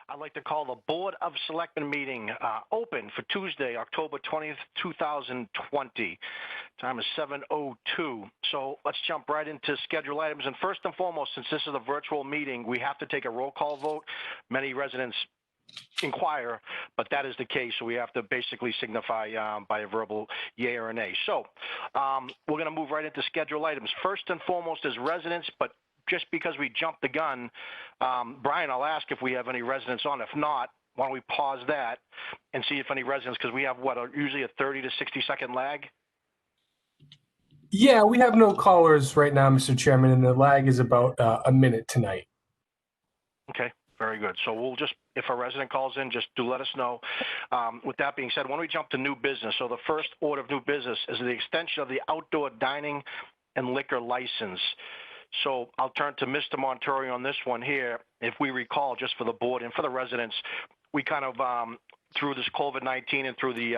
I'd like to call the Board of Selectmen meeting open for Tuesday, October 20th, 2020. Time is 7:02. So let's jump right into schedule items. And first and foremost, since this is a virtual meeting, we have to take a roll call vote. Many residents inquire, but that is the case. So we have to basically signify by a verbal yay or a nay. So we're going to move right into schedule items. First and foremost is residents, but just because we jumped the gun, Brian, I'll ask if we have any residents on. If not, why don't we pause that and see if any residents, because we have usually a 30 to 60-second lag? Yeah, we have no callers right now, Mr. Chairman, and the lag is about a minute tonight. Okay, very good. So we'll just, if a resident calls in, just do let us know. With that being said, why don't we jump to new business? So the first order of new business is the extension of the outdoor dining and liquor license. So I'll turn to Mr. Montori on this one here. If we recall, just for the board and for the residents, we kind of, through this COVID-19 and through the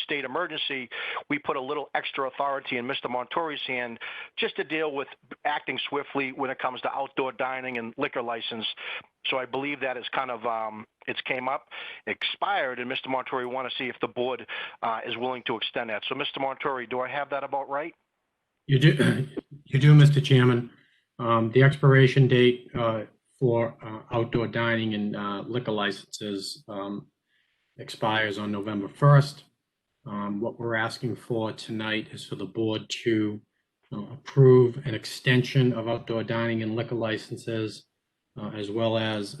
state emergency, we put a little extra authority in Mr. Montori's hand just to deal with acting swiftly when it comes to outdoor dining and liquor license. So I believe that is kind of, it's came up, expired, and Mr. Montori want to see if the board is willing to extend that. So Mr. Montori, do I have that about right? You do, Mr. Chairman. The expiration date for outdoor dining and liquor licenses expires on November 1st. What we're asking for tonight is for the board to approve an extension of outdoor dining and liquor licenses, as well as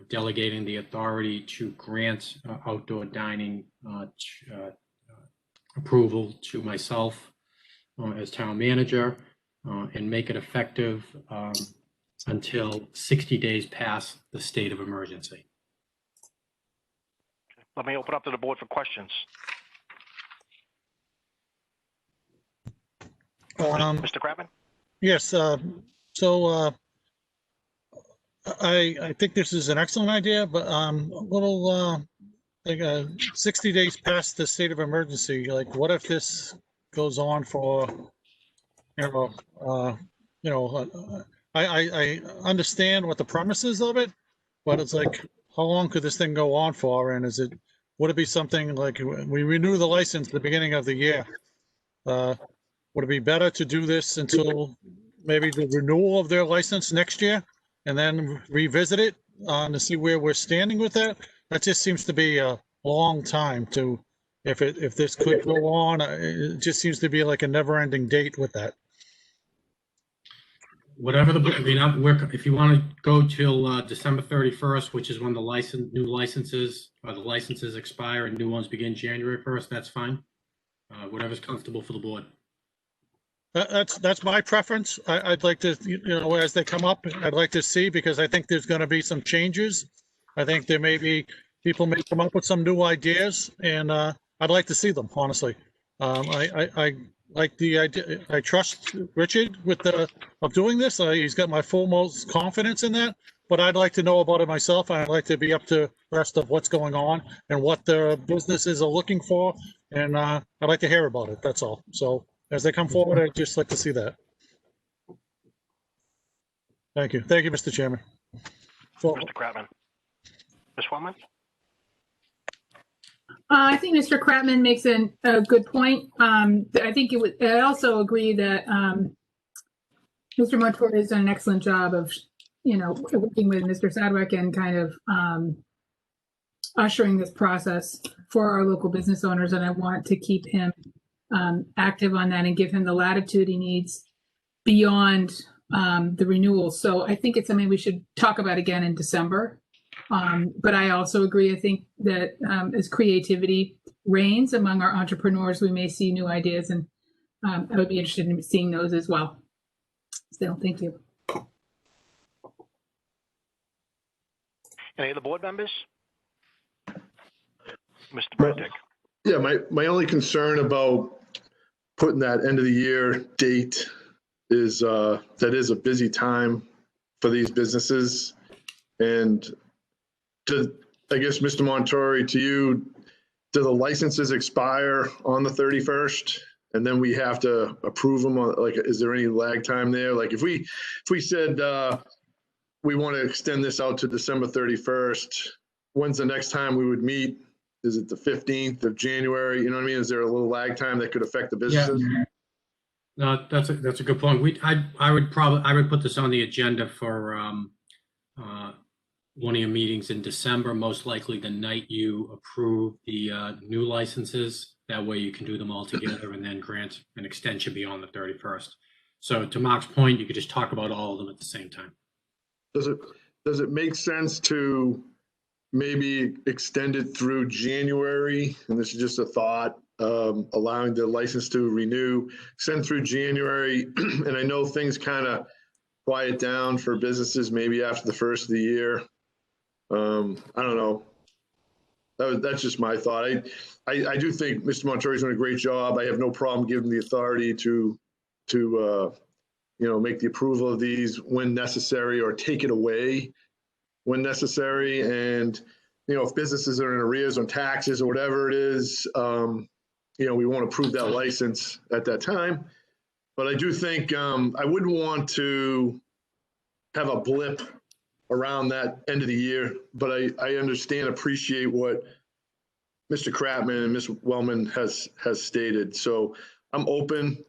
delegating the authority to grant outdoor dining approval to myself as town manager, and make it effective until 60 days past the state of emergency. Let me open up to the board for questions. Mr. Kratman? Yes. I think this is an excellent idea, but a little like 60 days past the state of emergency. Like, what if this goes on for, I understand what the premises of it, but it's like, how long could this thing go on for? And would it be something like we renew the license at the beginning of the year? Would it be better to do this until maybe the renewal of their license next year and then revisit it to see where we're standing with that? That just seems to be a long time to, if this could go on, it just seems to be like a never-ending date with that. Whatever if you want to go till December 31st, which is when the new licenses or the licenses expire and new ones begin January 1st, that's fine. Whatever's comfortable for the board. That's my preference. I'd like to, as they come up, I'd like to see, because I think there's going to be some changes. I think there may be, people may come up with some new ideas, and I'd like to see them, honestly. I like the idea. I trust Richard of doing this. He's got my foremost confidence in that, but I'd like to know about it myself. I'd like to be up to the rest of what's going on and what the businesses are looking for. And I'd like to hear about it. That's all. So as they come forward, I'd just like to see that. Thank you. Thank you, Mr. Chairman. Mr. Kratman. Ms. Wellman? I think Mr. Kratman makes a good point. I think I also agree that Mr. Montori has done an excellent job of, working with Mr. Sadwick and kind of ushering this process for our local business owners. And I want to keep him active on that and give him the latitude he needs beyond the renewal. So I think it's something we should talk about again in December. But I also agree, I think that as creativity reigns among our entrepreneurs, we may see new ideas, and I would be interested in seeing those as well. So thank you. Any of the board members? Mr. Burdick. Yeah, my only concern about putting that end of the year date is that is a busy time for these businesses. And I guess, Mr. Montori, to you, do the licenses expire on the 31st? And then we have to approve them? Is there any lag time there? Like if we said we want to extend this out to December 31st. When's the next time we would meet? Is it the 15th of January? You know what I mean? Is there a little lag time that could affect the businesses? No, that's a good point. I would put this on the agenda for one of your meetings in December, most likely the night you approve the new licenses. That way you can do them all together and then grant an extension beyond the 31st. So to Mark's point, you could just talk about all of them at the same time. Does it make sense to maybe extend it through January? And this is just a thought, allowing the license to renew, extend through January. And I know things kind of quiet down for businesses maybe after the first of the year. I don't know. That's just my thought. I do think Mr. Montori's doing a great job. I have no problem giving the authority to make the approval of these when necessary or take it away when necessary. And, if businesses are in arrears on taxes or whatever it is, we won't approve that license at that time. But I do think I wouldn't want to have a blip around that end of the year. But I understand, appreciate what Mr. Kratman and Ms. Wellman has stated. So I'm open.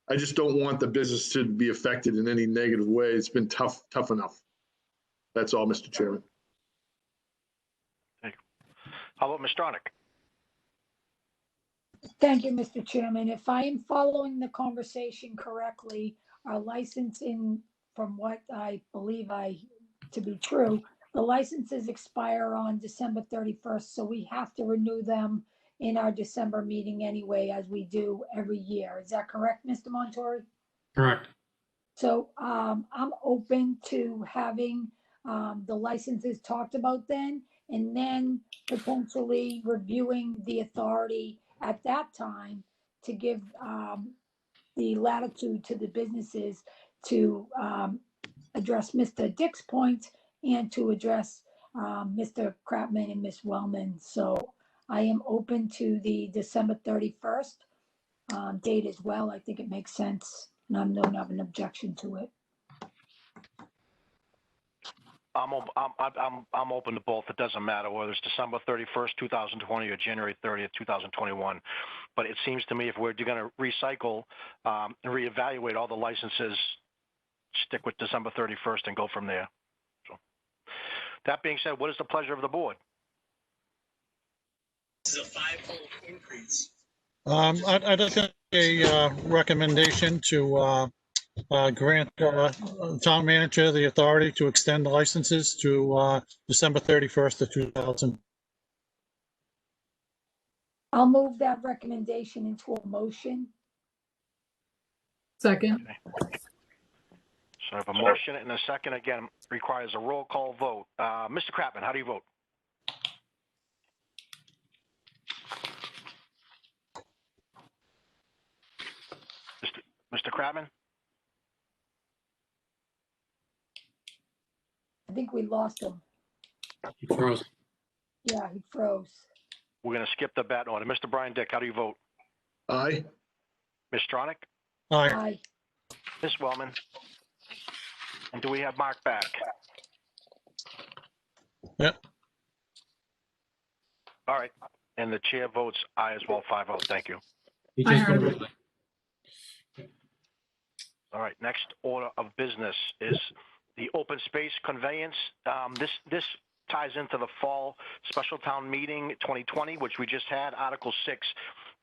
I just don't want the business to be affected in any negative way. It's been tough enough. That's all, Mr. Chairman. Thank you. How about Ms. Stronach? Thank you, Mr. Chairman. If I am following the conversation correctly, our licensing, from what I believe to be true, the licenses expire on December 31st, so we have to renew them in our December meeting anyway, as we do every year. Is that correct, Mr. Montori? Correct. So I'm open to having the licenses talked about then, and then potentially reviewing the authority at that time to give the latitude to the businesses to address Mr. Dick's point and to address Mr. Kratman and Ms. Wellman. So I am open to the December 31st date as well. I think it makes sense, and I don't have an objection to it. I'm open to both. It doesn't matter whether it's December 31st, 2020 or January 30th, 2021. But it seems to me if we're going to recycle and reevaluate all the licenses, stick with December 31st and go from there. So, that being said, what is the pleasure of the board? This is a five-fold increase. I'd like a recommendation to grant town manager the authority to extend the licenses to December 31st of 2000. I'll move that recommendation into a motion. Second. Okay. So I have a motion and a second. Again, requires a roll call vote. Mr. Kratman, how do you vote? Mr. Kratman? I think we lost him. He froze. Yeah, he froze. We're going to skip the bat order. Mr. Brian Dick, how do you vote? Aye. Ms. Stronach? Aye. Aye. Ms. Wellman? And do we have Mark back? Yep. All right. And the chair votes aye as well, 5-0. Thank you. He I just heard voted. All right. Next order of business is the open space conveyance. This ties into the fall special town meeting 2020, which we just had, Article 6.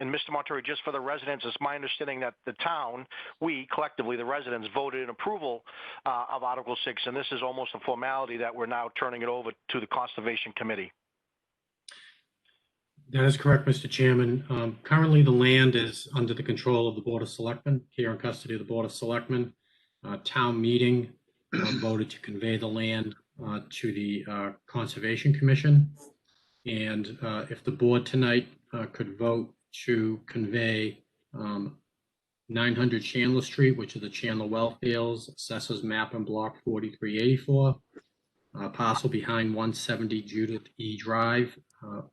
And Mr. Montori, just for the residents, it's my understanding that the town, we collectively, the residents, voted in approval of Article 6, and this is almost a formality that we're now turning it over to the Conservation Committee. That is correct, Mr. Chairman. Currently, the land is under the control of the Board of Selectmen, here in custody of the Board of Selectmen. Town meeting voted to convey the land to the Conservation Commission. And if the board tonight could vote to convey 900 Chandler Street, which is the Chandler well fields, assessors map and block 4384, parcel behind 170 Judith E. Drive,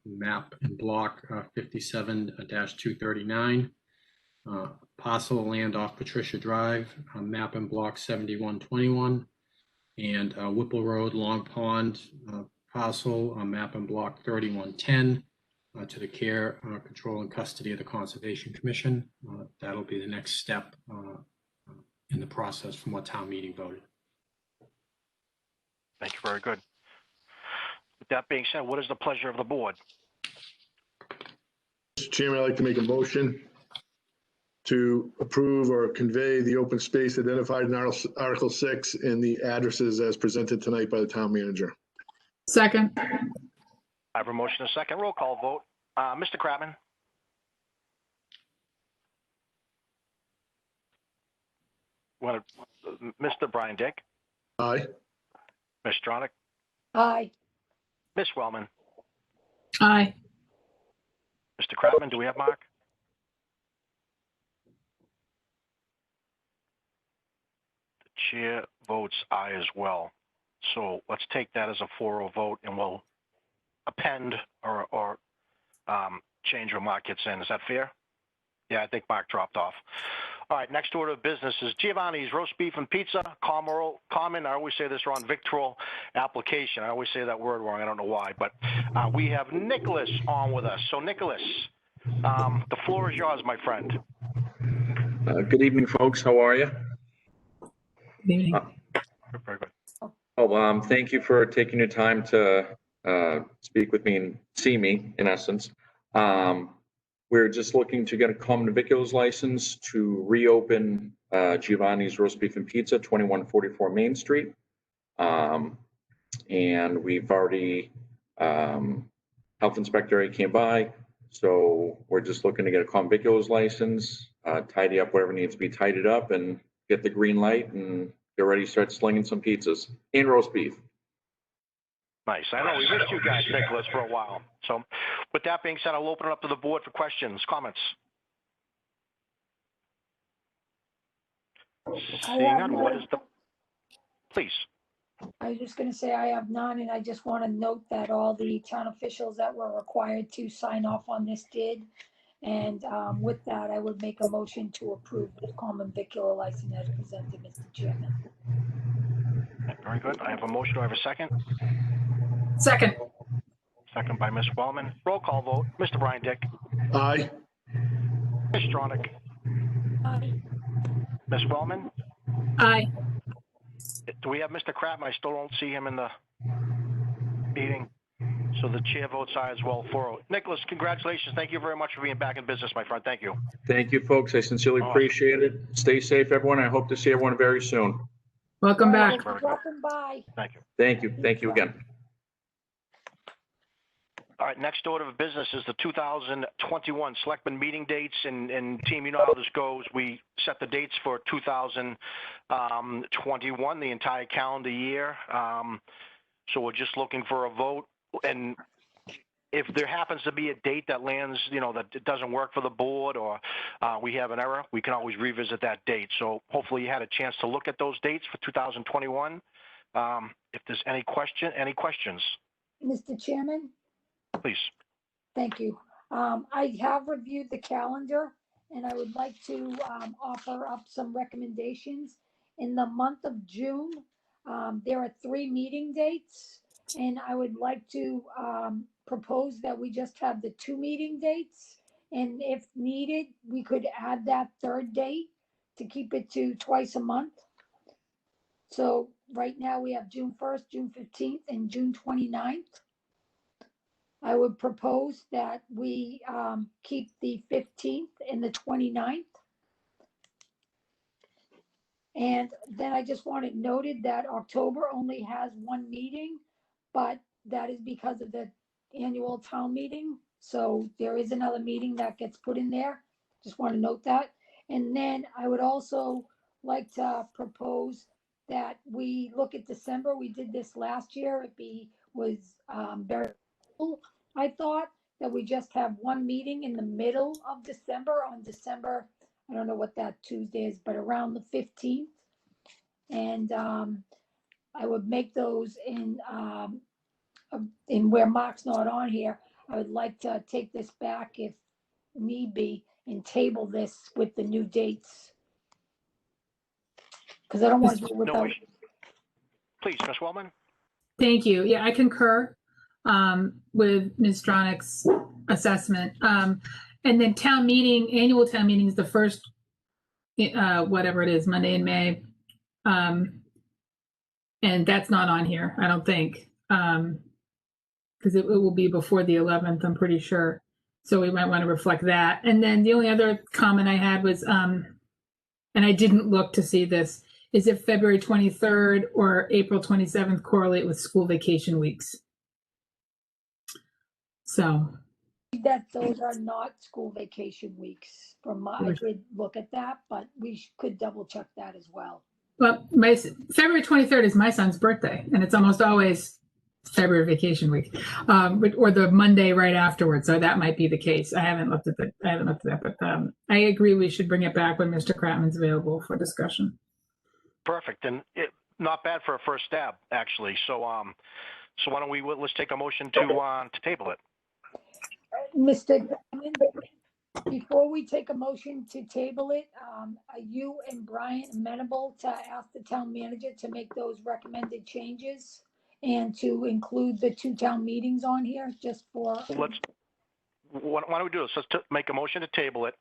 map and block 57-239, parcel of land off Patricia Drive, map and block 7121, and Whipple Road, Long Pond parcel, map and block 3110, to the care, control, and custody of the Conservation Commission. That'll be the next step in the process from what town meeting voted. Thank you. Very good. With that being said, what is the pleasure of the board? Mr. Chairman, I'd like to make a motion to approve or convey the open space identified in Article 6 and the addresses as presented tonight by the town manager. Second. I have a motion and a second. Roll call vote. Mr. Kratman? Mr. Brian Dick? Aye. Ms. Stronach? Aye. Ms. Wellman? Aye. Mr. Kratman, do we have Mark? The chair votes aye as well. So let's take that as a 4-0 vote, and we'll append or change where Mark gets in. Is that fair? Yeah, I think Mark dropped off. All right, next order of business is Giovanni's Roast Beef and Pizza, common, I always say this wrong, Victual application. I always say that word wrong, I don't know why, but we have Nicholas on with us. So Nicholas, the floor is yours, my friend. Good evening, folks. How are you? Good evening. Very good. Oh, thank you for taking your time to speak with me and see me, in essence. We're just looking to get a common viculars license to reopen Giovanni's Roast Beef and Pizza, 2144 Main Street. And we've already, health inspector already came by, so we're just looking to get a common viculars license, tidy up whatever needs to be tidied up, and get the green light and get ready to start slinging some pizzas and roast beef. Nice. I know we missed you guys, Nicholas, for a while. So with that being said, I'll open it up to the board for questions, comments. Seeing none, what is the, please. I was just gonna say I have none, and I just want to note that all the town officials that were required to sign off on this did. And with that, I would make a motion to approve the common vicular license as presented, Mr. Chairman. Very good. I have a motion. Do I have a second? Second. Second by Ms. Wellman. Roll call vote. Mr. Brian Dick. Aye. Ms. Stronach. Aye. Ms. Wellman. Aye. Do we have Mr. Kratman? I still don't see him in the meeting. So the chair votes aye as well. 4-0. Nicholas, congratulations. Thank you very much for being back in business, my friend. Thank you. Thank you, folks. I sincerely appreciate it. Stay safe, everyone. I hope to see everyone very soon. Welcome back. Dropping by. Thank you. Thank you. Thank you again. All right, next order of business is the 2021 Selectmen meeting dates. And team, you know how this goes. We set the dates for 2021, the entire calendar year. So we're just looking for a vote. And if there happens to be a date that lands, you know, that it doesn't work for the board, or we have an error, we can always revisit that date. So hopefully you had a chance to look at those dates for 2021. If there's any questions? Mr. Chairman? Please. Thank you. I have reviewed the calendar, and I would like to offer up some recommendations. In the month of June, there are 3 meeting dates, and I would like to propose that we just have the 2 meeting dates. And if needed, we could add that 3rd date to keep it to twice a month. So right now we have June 1st, June 15th, and June 29th. I would propose that we keep the 15th and the 29th. And then I just want it noted that October only has 1 meeting, but that is because of the annual town meeting. So there is another meeting that gets put in there. Just want to note that. And then I would also like to propose that we look at December. We did this last year. It was very cool. I thought that we just have 1 meeting in the middle of December on December, I don't know what that Tuesday is, but around the 15th. And I would make those in where Mark's not on here. I would like to take this back if need be and table this with the new dates. Because I don't want to do it without. Please, Ms. Wellman? Thank you. Yeah, I concur with Ms. Stronach's assessment. And then town meeting, annual town meeting is the first, whatever it is, Monday in May. And that's not on here, I don't think, because it will be before the 11th, I'm pretty sure. So we might want to reflect that. And then the only other comment I had was, and I didn't look to see this, is if February 23rd or April 27th correlate with school vacation weeks. So. That those are not school vacation weeks from my, I did look at that, but we could double check that as well. Well, February 23rd is my son's birthday, and it's almost always February vacation week, or the Monday right afterwards. So that might be the case. I haven't looked at that, but I agree we should bring it back when Mr. Kratman's available for discussion. Perfect, and not bad for a first stab, actually. So, so why don't let's take a motion to table it. Mr. Chairman, before we take a motion to table it, are you and Brian amenable to ask the town manager to make those recommended changes and to include the 2 town meetings on here just for? Why don't we do this? Let's make a motion to table it.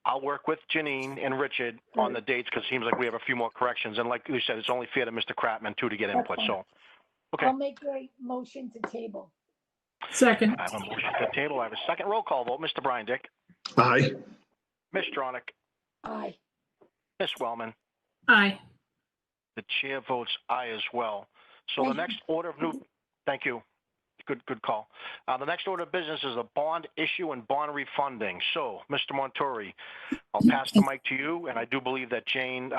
I'll work with Janine and Richard on the dates because it seems like we have a few more corrections. And like you said, it's only fair to Mr. Kratman too to get input. So, okay. I'll make a motion to table. Second. I have a motion to table. I have a second roll call vote. Mr. Brian Dick. Aye. Ms. Stronach. Aye. Ms. Wellman. Aye. The chair votes aye as well. So the next order of new, thank you. Good call. The next order of business is a bond issue and bond refunding. So, Mr. Montori, I'll pass the mic to you, and I do believe that Jane,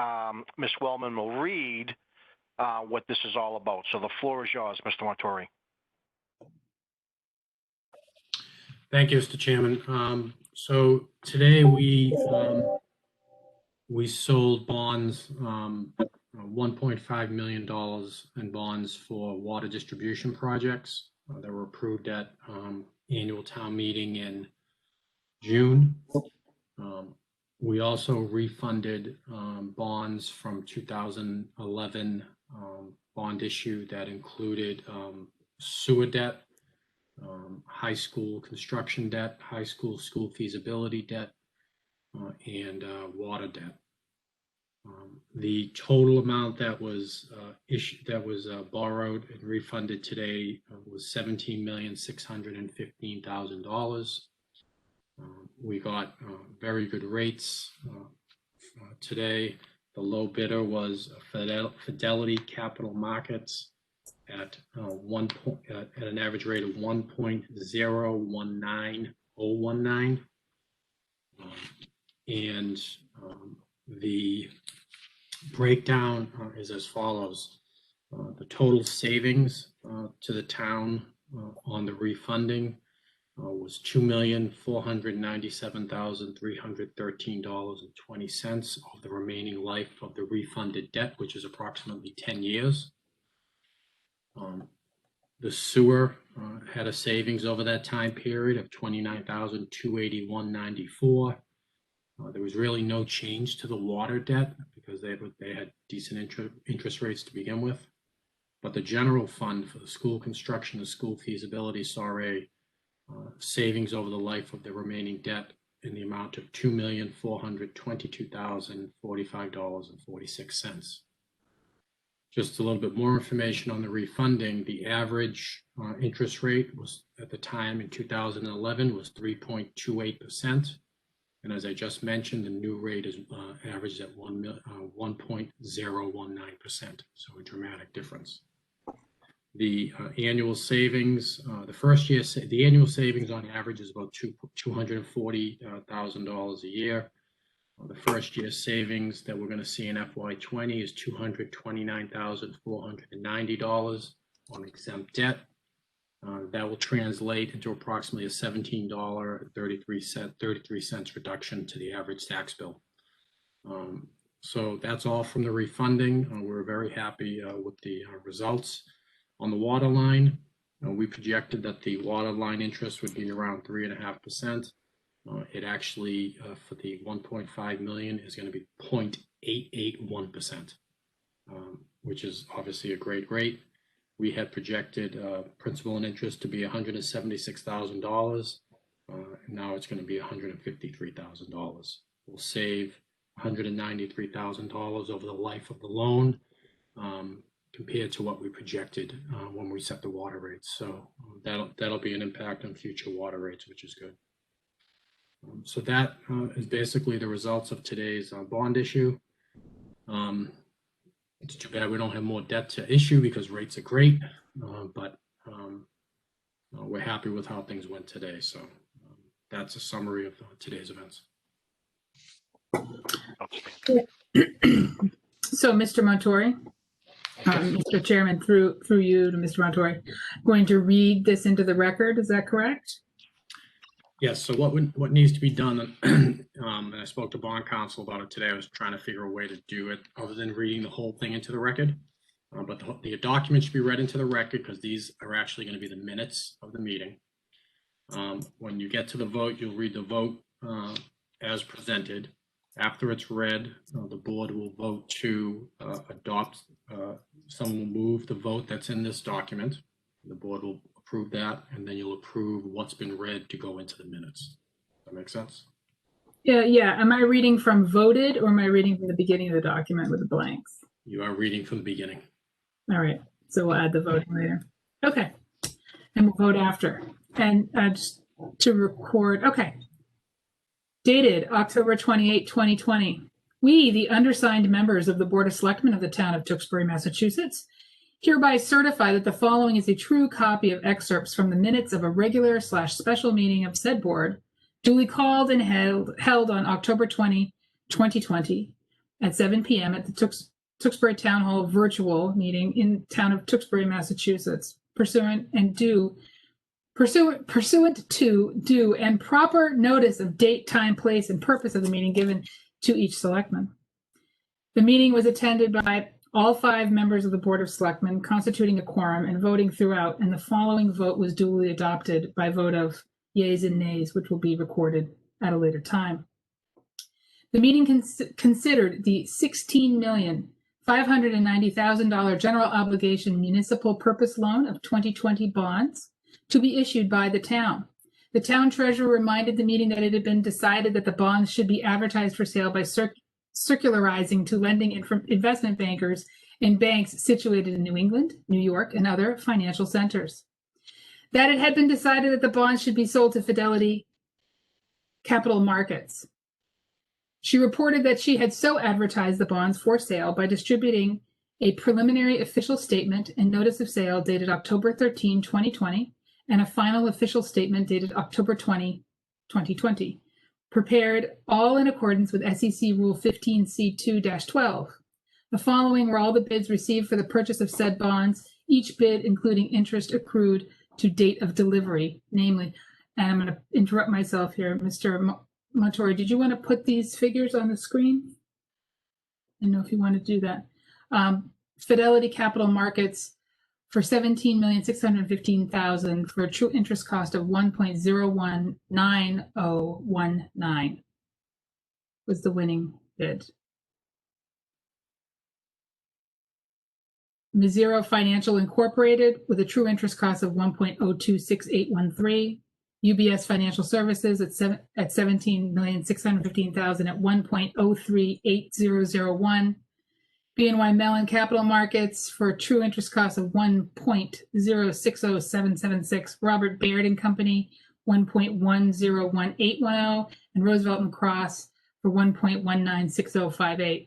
Ms. Wellman will read what this is all about. So the floor is yours, Mr. Montori. Thank you, Mr. Chairman. So today we sold bonds, $1.5 million in bonds for water distribution projects that were approved at annual town meeting in June. We also refunded bonds from 2011 bond issue that included sewer debt, high school construction debt, high school feasibility debt, and water debt. The total amount that was borrowed and refunded today was $17,615,000. We got very good rates today. The low bidder was Fidelity Capital Markets at an average rate of 1.019019, and the breakdown is as follows. The total savings to the town on the refunding was $2,497,313.20 of the remaining life of the refunded debt, which is approximately 10 years. The sewer had a savings over that time period of $29,281.94. There was really no change to the water debt because they had decent interest rates to begin with. But the general fund for the school construction and school feasibility saw a savings over the life of the remaining debt in the amount of $2,422,045.46. Just a little bit more information on the refunding. The average interest rate was at the time in 2011 was 3.28%. And as I just mentioned, the new rate is averaged at 1.019%. So a dramatic difference. The annual savings, the annual savings on average is about $240,000 a year. The first year savings that we're going to see in FY20 is $229,490 on exempt debt. That will translate into approximately a $17.33 reduction to the average tax bill. So that's all from the refunding. We're very happy with the results. On the water line, we projected that the water line interest would be around 3.5%. It actually, for the 1.5 million, is going to be 0.881%. which is obviously a great rate. We had projected principal and interest to be $176,000. Now it's going to be $153,000. We'll save $193,000 over the life of the loan compared to what we projected when we set the water rates. So that'll be an impact on future water rates, which is good. So that is basically the results of today's bond issue. It's too bad we don't have more debt to issue because rates are great, but we're happy with how things went today. So that's a summary of today's events. So, Mr. Montori, Mr. Chairman, through you to Mr. Montori, going to read this into the record. Is that correct? Yes. So what needs to be done, and I spoke to bond counsel about it today. I was trying to figure a way to do it other than reading the whole thing into the record. But the document should be read into the record because these are actually going to be the minutes of the meeting. When you get to the vote, you'll read the vote as presented. After it's read, the board will vote to adopt. Someone will move the vote that's in this document. The board will approve that, and then you'll approve what's been read to go into the minutes. Does that make sense? Yeah. Am I reading from voted or am I reading from the beginning of the document with the blanks? You are reading from the beginning. All right. So we'll add the voting later. Okay. And we'll vote after. And just to record. Okay. Dated October 28, 2020. We, the undersigned members of the Board of Selectmen of the town of Tewksbury, Massachusetts, hereby certify that the following is a true copy of excerpts from the minutes of a regular/special meeting of said board, duly called and held on October 20, 2020 at 7 p.m. at the Tewksbury Town Hall virtual meeting in town of Tewksbury, Massachusetts, pursuant to due and proper notice of date, time, place, and purpose of the meeting given to each selectman. The meeting was attended by all 5 members of the Board of Selectmen, constituting a quorum and voting throughout, and the following vote was duly adopted by vote of yeas and nays, which will be recorded at a later time. The meeting considered the $16,590,000 general obligation municipal purpose loan of 2020 bonds to be issued by the town. The town treasurer reminded the meeting that it had been decided that the bonds should be advertised for sale by circularizing to lending investment bankers in banks situated in New England, New York, and other financial centers. That it had been decided that the bonds should be sold to Fidelity Capital Markets. She reported that she had so advertised the bonds for sale by distributing a preliminary official statement and notice of sale dated October 13, 2020, and a final official statement dated October 20, 2020. Prepared all in accordance with SEC Rule 15C2-12. The following were all the bids received for the purchase of said bonds, each bid including interest accrued to date of delivery, namely, and I'm going to interrupt myself here, Mr. Montori, did you want to put these figures on the screen? I don't know if you want to do that. Fidelity Capital Markets for $17,615,000 for a true interest cost of 1.019019 was the winning bid. Mizero Financial Incorporated with a true interest cost of 1.026813. UBS Financial Services at $17,615,000 at 1.038001. BNY Mellon Capital Markets for a true interest cost of 1.0607776. Robert Baird and Company 1.101810, and Roosevelt and Cross for 1.196058.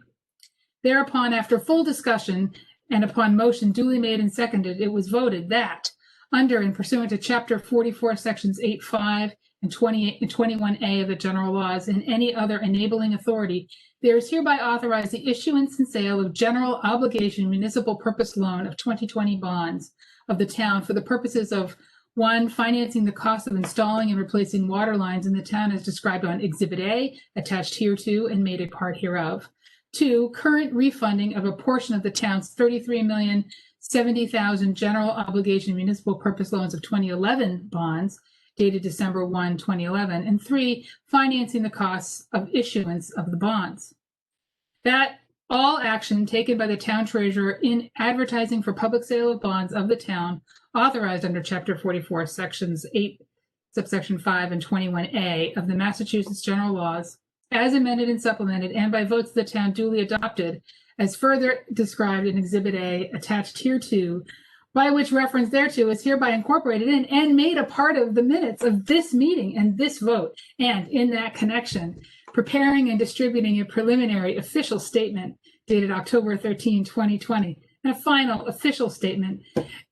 Thereupon, after full discussion and upon motion duly made and seconded, it was voted that under and pursuant to Chapter 44, Sections 8.5 and 28 and 21A of the general laws and any other enabling authority, there is hereby authorized the issuance and sale of general obligation municipal purpose loan of 2020 bonds of the town for the purposes of 1, financing the cost of installing and replacing water lines in the town as described on Exhibit A, attached hereto and made a part hereof. 2, current refunding of a portion of the town's $33,070,000 general obligation municipal purpose loans of 2011 bonds dated December 1, 2011, and 3, financing the costs of issuance of the bonds. That all action taken by the town treasurer in advertising for public sale of bonds of the town authorized under Chapter 44, Sections 8, subsection 5 and 21A of the Massachusetts General Laws, as amended and supplemented, and by votes of the town duly adopted, as further described in Exhibit A attached hereto, by which reference thereto is hereby incorporated in and made a part of the minutes of this meeting and this vote, and in that connection, preparing and distributing a preliminary official statement dated October 13, 2020, and a final official statement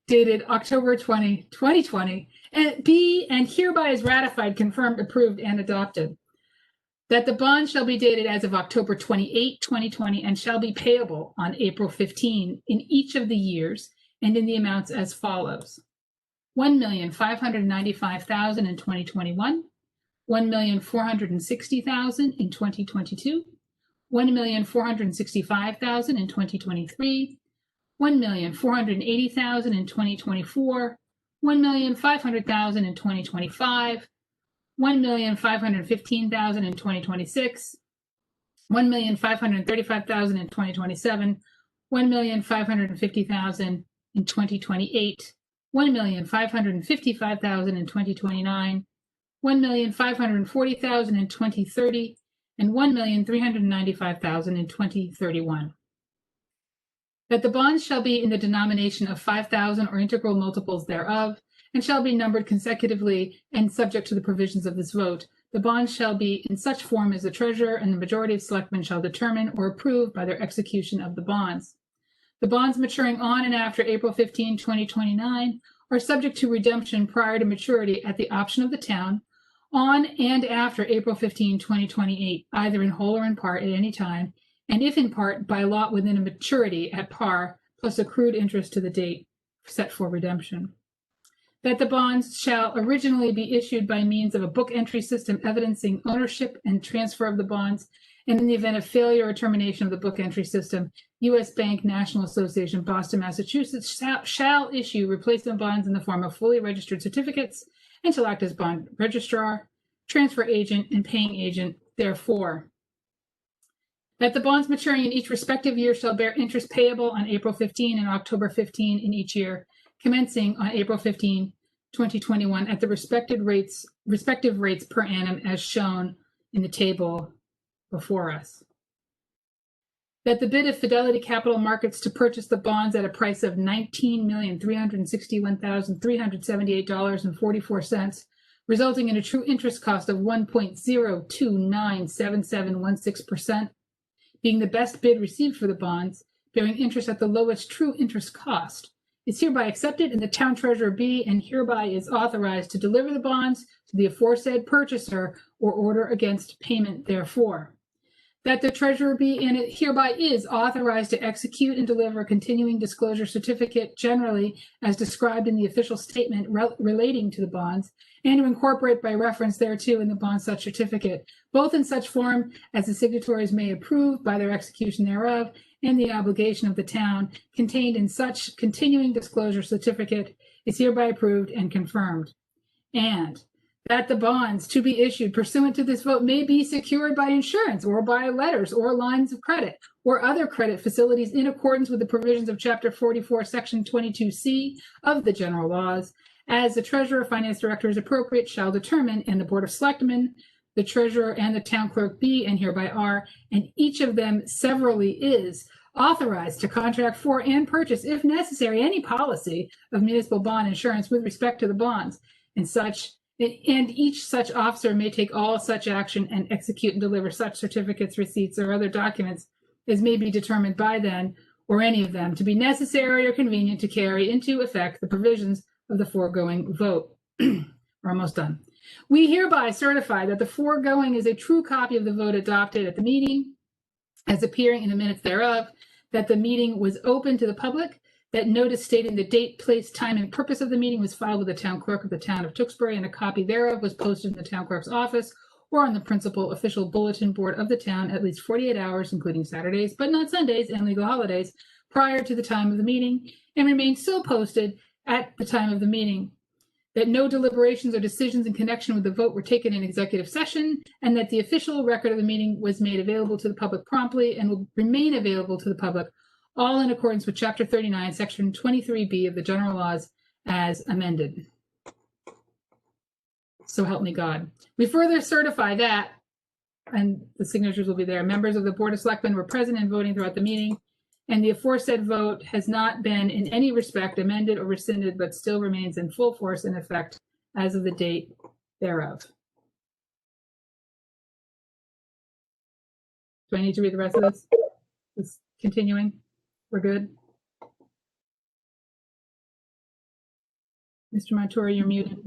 dated October 20, 2020, and B, and hereby is ratified, confirmed, approved, and adopted. That the bond shall be dated as of October 28, 2020, and shall be payable on April 15 in each of the years, and in the amounts as follows: $1,595,000 in 2021, $1,460,000 in 2022, $1,465,000 in 2023, $1,480,000 in 2024, $1,500,000 in 2025, $1,515,000 in 2026, $1,535,000 in 2027, $1,550,000 in 2028, $1,555,000 in 2029, $1,540,000 in 2030, and $1,395,000 in 2031. That the bonds shall be in the denomination of 5,000 or integral multiples thereof, and shall be numbered consecutively and subject to the provisions of this vote. The bonds shall be in such form as the treasurer and the majority of selectmen shall determine or approve by their execution of the bonds. The bonds maturing on and after April 15, 2029 are subject to redemption prior to maturity at the option of the town on and after April 15, 2028, either in whole or in part at any time, and if in part, by lot within a maturity at par, plus accrued interest to the date set for redemption. That the bonds shall originally be issued by means of a book entry system evidencing ownership and transfer of the bonds, and in the event of failure or termination of the book entry system, U.S. Bank National Association, Boston, Massachusetts, shall issue replacement bonds in the form of fully registered certificates and shall act as bond registrar, transfer agent, and paying agent therefore. That the bonds maturing in each respective year shall bear interest payable on April 15 and October 15 in each year, commencing on April 15, 2021, at the respective rates per annum as shown in the table before us. That the bid of Fidelity Capital Markets to purchase the bonds at a price of $19,361,378.44, resulting in a true interest cost of 1.0297716%, being the best bid received for the bonds, bearing interest at the lowest true interest cost, is hereby accepted, and the town treasurer be and hereby is authorized to deliver the bonds to the aforesaid purchaser or order against payment therefor. That the treasurer be and it hereby is authorized to execute and deliver a continuing disclosure certificate generally as described in the official statement relating to the bonds, and to incorporate by reference thereto in the bond such certificate, both in such form as the signatories may approve by their execution thereof, and the obligation of the town contained in such continuing disclosure certificate is hereby approved and confirmed. And that the bonds to be issued pursuant to this vote may be secured by insurance or by letters or lines of credit or other credit facilities in accordance with the provisions of Chapter 44, Section 22C of the General Laws, as the treasurer, finance director as appropriate shall determine, and the Board of Selectmen, the treasurer, and the town clerk be and hereby are, and each of them severally is authorized to contract for and purchase, if necessary, any policy of municipal bond insurance with respect to the bonds, and each such officer may take all such action and execute and deliver such certificates, receipts, or other documents as may be determined by them or any of them to be necessary or convenient to carry into effect the provisions of the foregoing vote. We're almost done. We hereby certify that the foregoing is a true copy of the vote adopted at the meeting as appearing in the minutes thereof, that the meeting was open to the public, that notice stating the date, place, time, and purpose of the meeting was filed with the town clerk of the town of Tewksbury, and a copy thereof was posted in the town clerk's office or on the principal official bulletin board of the town at least 48 hours, including Saturdays, but not Sundays and legal holidays, prior to the time of the meeting, and remained so posted at the time of the meeting. that no deliberations or decisions in connection with the vote were taken in executive session, and that the official record of the meeting was made available to the public promptly and will remain available to the public, all in accordance with Chapter 39, Section 23B of the General Laws as amended. So help me God. We further certify that, and the signatures will be there, members of the Board of Selectmen were present and voting throughout the meeting, and the aforesaid vote has not been in any respect amended or rescinded, but still remains in full force and effect as of the date thereof. Do I need to read the rest of this? It's continuing. We're good. Mr. Montori, you're muted.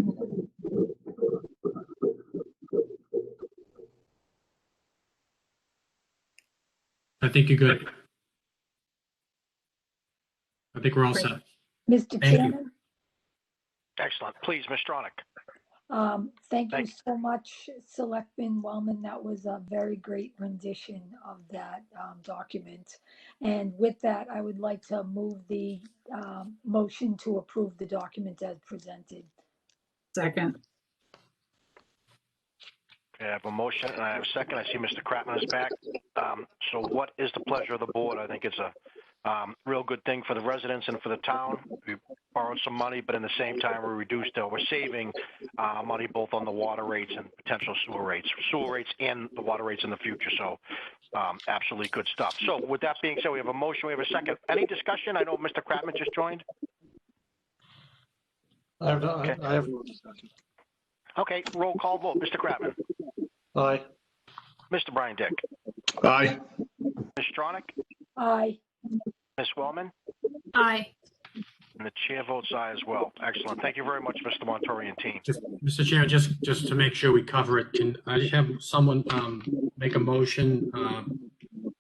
I think you're good. I think we're all set. Mr. Thank you. Chairman, Excellent. Please, Ms. Stronach. thank you Thank you. so much, Selectman Wellman. That was a very great rendition of that document. And with that, I would like to move the motion to approve the document as presented. Second. Okay, I have a motion and I have a second. I see Mr. Kratman is back. So what is the pleasure of the board? I think it's a real good thing for the residents and for the town. We borrowed some money, but in the same time, we're saving money both on the water rates and potential sewer rates and the water rates in the future. So absolutely good stuff. So with that being said, we have a motion, we have a second. Any discussion? I know Mr. Kratman just joined. I have no discussion. Okay, roll call vote. Mr. Kratman. Aye. Mr. Brian Dick. Aye. Ms. Stronach. Aye. Ms. Wellman. Aye. And the chair votes aye as well. Excellent. Thank you very much, Mr. Montori and team. Mr. Chair, just to make sure we cover it, can I just have someone make a motion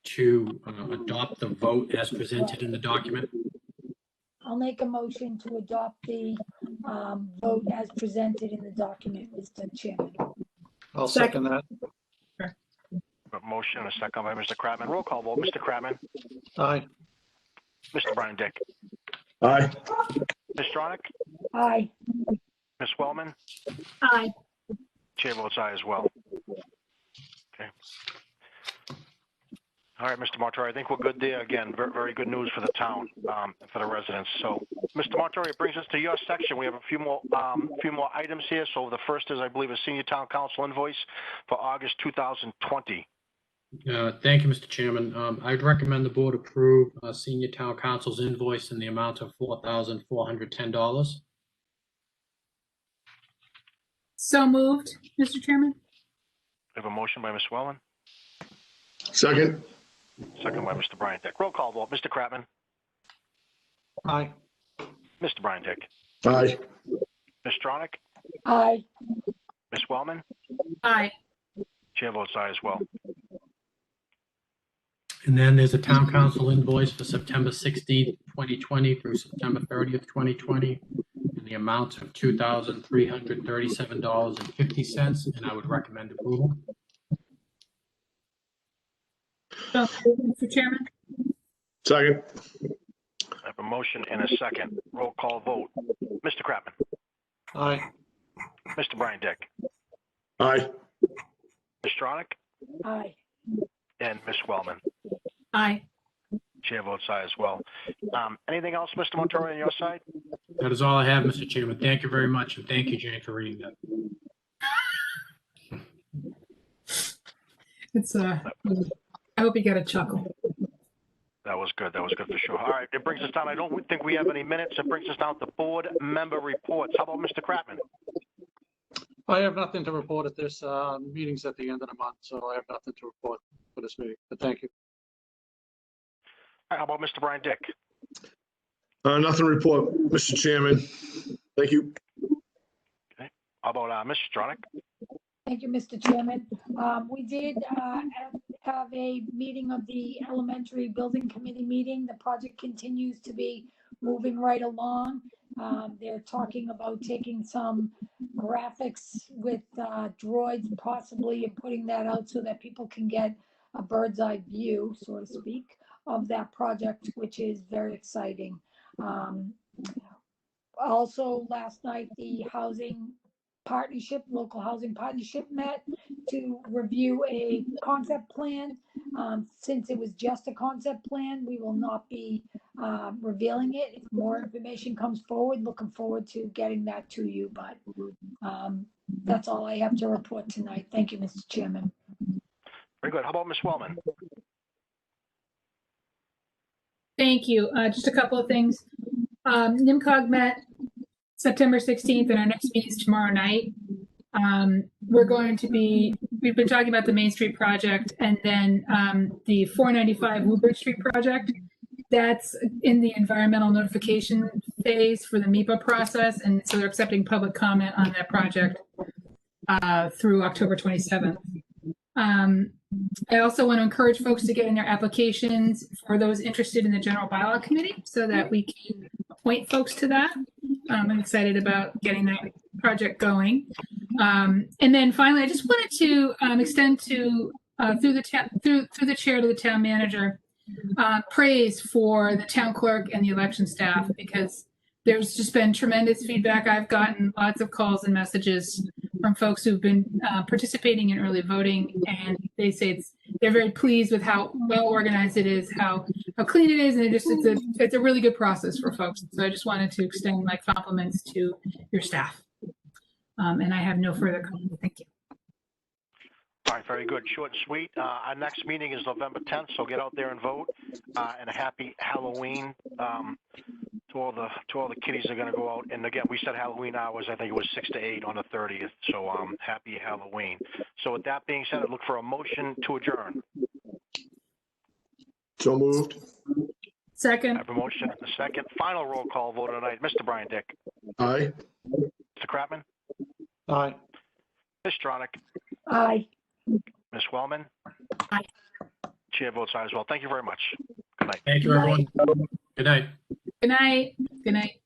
to adopt the vote as presented in the document? I'll make a motion to adopt the vote as presented in the document, Mr. Chairman. I'll second that. A motion and a second by Mr. Kratman. Roll call vote. Mr. Kratman. Aye. Mr. Brian Dick. Aye. Ms. Stronach. Aye. Ms. Wellman. Aye. Chair votes aye as well. Okay. All right, Mr. Montori, I think we're good there. Again, very, very good news for the town, for the residents. So, Mr. Montori, it brings us to your section. We have a few more items here. So the first is, I believe, a senior town council invoice for August 2020. Thank you, Mr. Chairman. I'd recommend the board approve senior town council's invoice in the amount of $4,410. So moved, Mr. Chairman. We have a motion by Ms. Wellen, Second. second by Mr. Brian Dick. Roll call vote. Mr. Kratman. Aye. Mr. Brian Dick. Aye. Ms. Stronach. Aye. Ms. Wellman. Aye. Chair votes aye as well. And then there's a town council invoice for September 16th, 2020 through September 30th, 2020, in the amount of $2,337.50, and I would recommend approval. So moved, Mr. Chairman. Second. I have a motion and a second. Roll call vote. Mr. Kratman. Aye. Mr. Brian Dick. Aye. Ms. Stronach. Aye. And Ms. Wellman. Aye. Chair votes aye as well. Anything else, Mr. Montori, on your side? That is all I have, Mr. Chairman. Thank you very much, and thank you, Jane, for reading that. It's I hope you get a chuckle. That was good. That was good for sure. All right, it brings us down. I don't think we have any minutes. It brings us down to board member reports. How about Mr. Kratman? I have nothing to report at this meeting's at the end of the month, so I have nothing to report for this meeting, but thank you. All right, how about Mr. Brian Dick? Nothing to report, Mr. Chairman. Thank you. Okay. How about Ms. Stronach? Thank you, Mr. Chairman. We did have a meeting of the elementary building committee meeting. The project continues to be moving right along. They're talking about taking some graphics with droids possibly and putting that out so that people can get a bird's eye view, so to speak, of that project, which is very exciting. Also, last night, the housing partnership, local housing partnership met to review a concept plan. Since it was just a concept plan, we will not be revealing it. If more information comes forward, looking forward to getting that to you, but that's all I have to report tonight. Thank you, Mr. Chairman. Very good. How about Ms. Wellman? Thank you. Just a couple of things. NIMCOG met September 16th, and our next meeting is tomorrow night. We've been talking about the Main Street project, and then the 495 Woodbridge Street project. That's in the environmental notification phase for the MEPA process, and so they're accepting public comment on that project through October 27th. I also want to encourage folks to get in their applications for those interested in the general bylaw committee so that we can appoint folks to that. I'm excited about getting that project going. And then finally, I just wanted to extend to through the chair to the town manager praise for the town clerk and the election staff, because there's just been tremendous feedback. I've gotten lots of calls and messages from folks who've been participating in early voting, and they say they're very pleased with how well organized it is, how clean it is, and it's a really good process for folks. So I just wanted to extend my compliments to your staff. And I have no further comments. Thank you. All right, very good. Short and sweet. Our next meeting is November 10th, so get out there and vote. And a happy Halloween to all the kiddies that are going to go out. And again, we said Halloween hours. I think it was 6 to 8 on the 30th. So happy Halloween. So with that being said, I look for a motion to adjourn. So moved. Second. I have a motion. A second. Final roll call vote tonight. Mr. Brian Dick. Aye. Mr. Kratman. Aye. Ms. Stronach. Aye. Ms. Wellman. Aye. Chair votes aye as well. Thank you very much. Good night. Thank you, everyone. Good night. Good night. Good night.